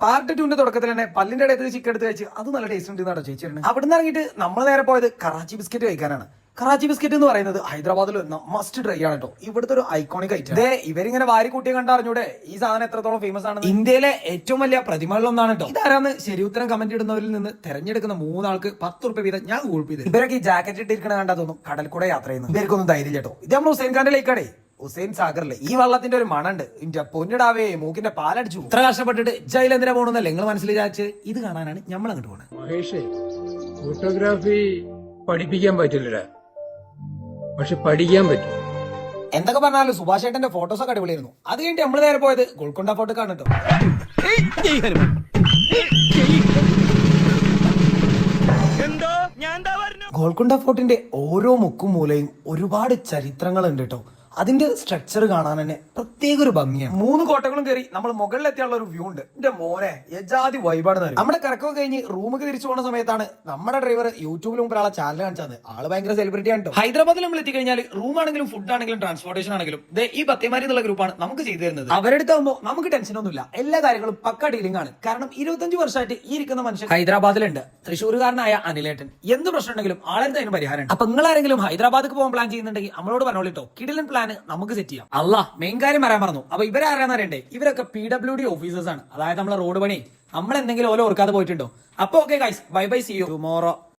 Part 2ന്റെ തുടക്കത്തിൽ തന്നെ പല്ലിന്റെ ഇടയിൽ ചിക്കൻ എടുത്ത് കഴിച്ച് അത് നല്ല ടേസ്റ്റ് ഉണ്ട് എന്നാണ് ചേച്ചി. അവിടുന്ന് ഇറങ്ങിയിട്ട് നമ്മൾ നേരെ പോയത് കറാച്ചി ബിസ്ക്കറ്റ് കഴിക്കാനാണ്. കറാച്ചി ബിസ്ക്കറ്റ് എന്ന് പറയുന്നത് ഹൈദരാബാദിൽ വരുന്ന മസ്റ്റ് ട്രൈ ആണ് കേട്ടോ. ഇവിടുത്തെ ഒരു ഐക്കോണിക് ഐറ്റം. ഇവരിങ്ങനെ വാരി കൂട്ടിയെ കണ്ടറിഞ്ഞൂടെ ഈ സാധനം എത്രത്തോളം ഫേമസ് ആണ്. ഇന്ത്യയിലെ ഏറ്റവും വലിയ പ്രതിമകളിലൊന്നാണ് കേട്ടോ. ഇതാരാന്ന് ശരി ഉത്തരം കമന്റ് ഇടുന്നവരിൽ നിന്ന് തെരഞ്ഞെടുക്കുന്ന 3 ആൾക്ക് 10 റുപ്യ വീതം ഞാൻ ഗൂഗിൾ പേ ചെയ്തു. ഇവരൊക്കെ ഈ ജാക്കറ്റ് ഇട്ടിരിക്കണ കണ്ടാ തോന്നും കടൽ കൂടെ യാത്ര ചെയ്യുന്നു. ഇവർക്കൊന്നും ധൈര്യം കേട്ടോ. ഇത് നമ്മൾ ഹുസൈൻ ഖാന്റെ ലേക്കാടേ, ഹുസൈൻ സാഗറിലെ ഈ വള്ളത്തിന്റെ ഒരു മണുണ്ട്. ഇന്റെ പൊന്നിടാവേ മൂക്കിന്റെ പാലടിച്ചു. ഇത്ര കഷ്ടപ്പെട്ടിട്ട് ജയിൽ എന്തിനാ പോകണമെന്നല്ല നിങ്ങൾ മനസ്സിൽ വിചാരിച്ച് ഇത് കാണാനാണ് നമ്മൾ അങ്ങോട്ട് പോണത്. മഹേഷേ, ഫോട്ടോഗ്രാഫി പഠിപ്പിക്കാൻ പറ്റില്ല, പക്ഷെ പഠിക്കാൻ പറ്റും. എന്തൊക്കെ പറഞ്ഞാലും സുഭാഷ് ഏട്ടന്റെ ഫോട്ടോസ് ഒക്കെ അടിപൊളിയായിരുന്നു. അത് കഴിഞ്ഞിട്ട് നമ്മൾ നേരെ പോയത് ഗോൾക്കൊണ്ട ഫോട്ടോ കാണട്ടോ. ഗോൾക്കൊണ്ട ഫോർട്ടിന്റെ ഓരോ മുക്കും മൂലയും ഒരുപാട് ചരിത്രങ്ങൾ ഉണ്ട് കേട്ടോ. അതിന്റെ സ്ട്രക്ചർ കാണാൻ തന്നെ പ്രത്യേക ഒരു ഭംഗിയാണ്. 3 കോട്ടകളും കയറി നമ്മൾ മുകളിലെത്തിയുള്ള ഒരു വ്യൂ ഉണ്ട്. എന്റെ മോനെ യജാതി വൈബാണ്. നമ്മുടെ കറക്കൊക്കെ കഴിഞ്ഞ് റൂമൊക്കെ തിരിച്ചു പോകുന്ന സമയത്താണ് നമ്മുടെ ഡ്രൈവർ യൂട്യൂബിൽ മുമ്പ് ആളെ ചാനൽ കാണിച്ചത്. ആള് ഭയങ്കര സെലിബ്രിറ്റി ആണ്. ഹൈദരാബാദിൽ നമ്മൾ എത്തിക്കഴിഞ്ഞാൽ റൂം ആണെങ്കിലും ഫുഡ് ആണെങ്കിലും ട്രാൻസ്പോർട്ടേഷൻ ആണെങ്കിലും ഈ ബത്തേമാരി എന്നുള്ള ഗ്രൂപ്പാണ് നമുക്ക് ചെയ്തു തരുന്നത്. അവരെടുത്താകുമ്പോൾ നമുക്ക് ടെൻഷനൊന്നുമില്ല. എല്ലാ കാര്യങ്ങളും പക്ക ഡീലിംഗ് ആണ്. കാരണം 25 വർഷമായിട്ട് ഈ ഇരിക്കുന്ന മനുഷ്യൻ ഹൈദരാബാദിലുണ്ട്. തൃശ്ശൂരുകാരനായ അനിലേട്ടൻ. എന്ത് പ്രശ്നം ഉണ്ടെങ്കിലും ആളെടുത്ത് അതിന് പരിഹാരം. അപ്പൊ നിങ്ങൾ ആരെങ്കിലും ഹൈദരാബാദിക്ക് പോകാൻ പ്ലാൻ ചെയ്യുന്നുണ്ടെങ്കിൽ നമ്മളോട് പറഞ്ഞോളിട്ടോ. കിടിലൻ പ്ലാൻ നമുക്ക് സെറ്റ് ചെയ്യാം. അല്ല മെയിൻ കാര്യം പറയാൻ പറഞ്ഞു. അപ്പൊ ഇവരാരാന്ന് അറിയണ്ടേ? ഇവരൊക്കെ PWD ഓഫീസേഴ്സ് ആണ്. അതായത് നമ്മളെ റോഡ് പണി നമ്മൾ എന്തെങ്കിലും ഓരോ ഓർക്കാതെ പോയിട്ടുണ്ടോ. അപ്പൊ okay guys, bye bye, see you tomorrow.